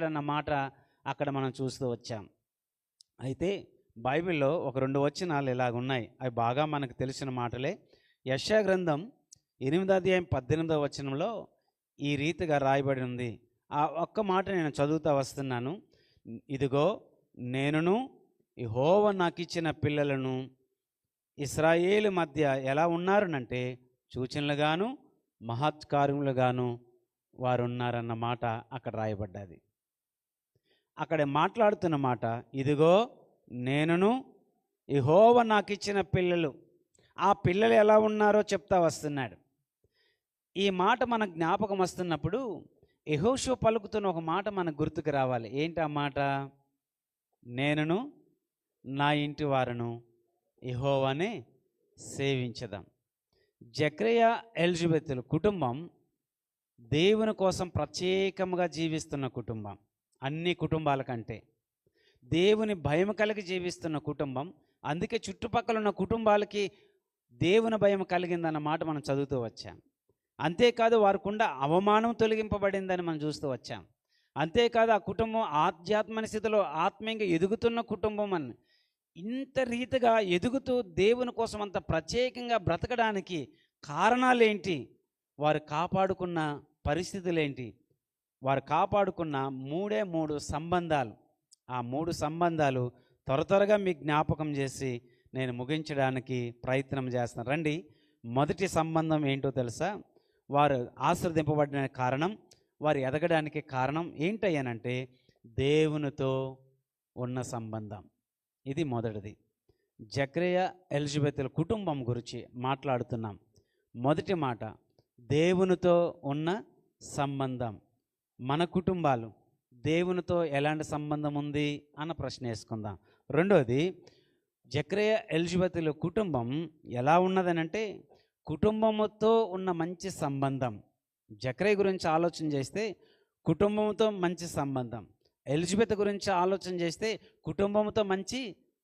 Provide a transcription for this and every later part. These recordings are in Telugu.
రక్షకుడన్న మాట అక్కడ మనం చూస్తూ వచ్చాం. అయితే బైబిల్లో ఒక 2 వచనాలు ఇలాగున్నాయి. అవి బాగా మనకు తెలిసిన మాటలే. యెషయా గ్రంథం 8వ అధ్యాయం 18వ వచనంలో ఈ రీతిగా రాయబడి ఉంది. ఆ ఒక్క మాట నేను చదువుతా వస్తున్నాను. ఇదిగో నేనును యెహోవా నాకిచ్చిన పిల్లలను ఇశ్రాయేలు మధ్య ఎలా ఉన్నారనంటే సూచనలుగాను మహత్కార్యములుగాను వారు ఉన్నారన్న మాట అక్కడ రాయబడ్డది. అక్కడ మాట్లాడుతున్న మాట, ఇదిగో నేనును యెహోవా నాకిచ్చిన పిల్లలు. ఆ పిల్లలు ఎలా ఉన్నారో చెప్తా వస్తున్నాడు. ఈ మాట మన జ్ఞాపకం వస్తున్నప్పుడు యెహోషువ పలుకుతున్న ఒక మాట మనకు గుర్తుకు రావాలి. ఏంటి ఆ మాట? నేనును నా ఇంటి వారును యెహోవానే సేవించదాం. జకర్యా ఎలిజబెతుల కుటుంబం దేవుని కోసం ప్రత్యేకంగా జీవిస్తున్న కుటుంబం. అన్ని కుటుంబాల కంటే దేవుని భయం కలిగి జీవిస్తున్న కుటుంబం. అందుకే చుట్టుపక్కల ఉన్న కుటుంబాలకి దేవుని భయం కలిగిందన్న మాట మనం చదువుతూ వచ్చాం. అంతేకాదు వారికుండా అవమానం తొలగింపబడిందని మనం చూస్తూ వచ్చాం. అంతేకాదు ఆ కుటుంబం ఆధ్యాత్మిక స్థితిలో ఆత్మీయంగా ఎదుగుతున్న కుటుంబం అని ఇంత రీతిగా ఎదుగుతూ దేవుని కోసం అంత ప్రత్యేకంగా బ్రతకడానికి కారణాలేంటి? వారు కాపాడుకున్న పరిస్థితులేంటి? వారు కాపాడుకున్న 3 సంబంధాలు. ఆ 3 సంబంధాలు త్వరగా మీకు జ్ఞాపకం చేసి నేను ముగించడానికి ప్రయత్నం చేస్తాను. రండి. మొదటి సంబంధం ఏంటో తెలుసా? వారు ఆశీర్వదింపబడిన కారణం, వారు ఎదగడానికి కారణం ఏంటయ్యానంటే దేవునితో ఉన్న సంబంధం. ఇది మొదటిది. జకర్యా ఎలిజబెతుల కుటుంబం గురించి మాట్లాడుతున్నాం. మొదటి మాట దేవునితో ఉన్న సంబంధం. మన కుటుంబాలు దేవునితో ఎలాంటి సంబంధం ఉంది అన్న ప్రశ్న వేసుకుందాం. రెండోది, జకర్యా ఎలిజబెతుల కుటుంబం ఎలా ఉన్నదనంటే కుటుంబంతో ఉన్న మంచి సంబంధం. జకర్యా గురించి ఆలోచన చేస్తే కుటుంబంతో మంచి సంబంధం. ఎలిజబెత్ గురించి ఆలోచన చేస్తే కుటుంబంతో మంచి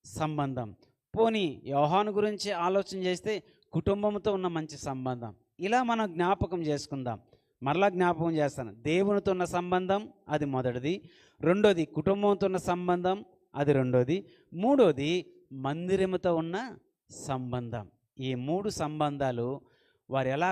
సంబంధం. పోనీ యోహాను గురించి ఆలోచన చేస్తే కుటుంబంతో ఉన్న మంచి సంబంధం. ఇలా మనం జ్ఞాపకం చేసుకుందాం. మరలా జ్ఞాపకం చేస్తాను. దేవునితో ఉన్న సంబంధం అది మొదటిది. రెండోది కుటుంబంతో ఉన్న సంబంధం అది రెండోది. మూడోది మందిరముతో ఉన్న సంబంధం. ఈ 3 సంబంధాలు వారు ఎలా